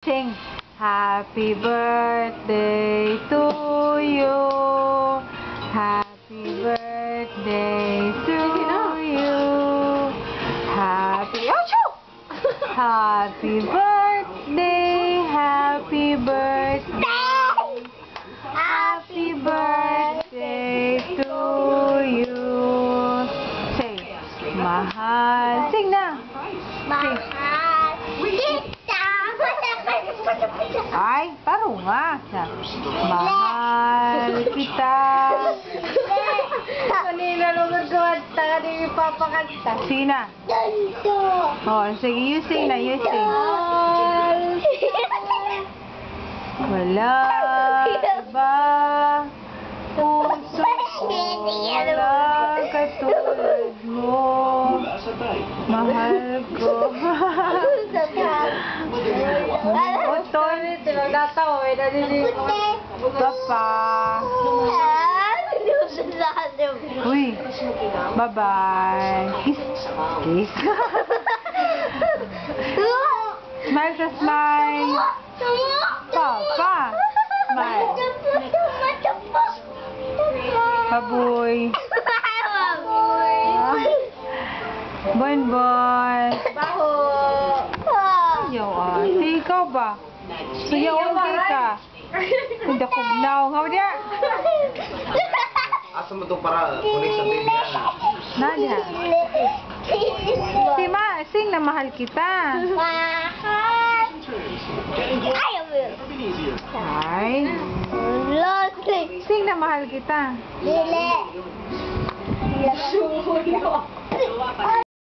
Sing happy birthday to you. Happy birthday to you. Happy Happy birthday, happy birthday. Happy birthday to you. Sing mahal. Sing na. Mahal kita. Ay, paro nga. Mahal kita. Kanina lumad kumanta, kanina ipapakanta. Sina? Ganito. Oh, sige, you sing na, you sing. Wala ba puso ko wala katulad mo. Mahal ko. Utol. Tinagdatawa, may nadinig ko. Papa. Uy. Bye-bye. Kiss. Kiss. Smile sa smile. Papa. Smile. Baboy. Bon-bon. Baho. Ayaw ah. Si ikaw ba? Suyaon kay ka. Hindi ko now. Nga ba niya? Asa mo itong para kunik sa baby na? Nadia. Si Ma, sing na mahal kita. Mahal. Ayaw mo yun. Ay. Lote. Sing na mahal kita. Dili.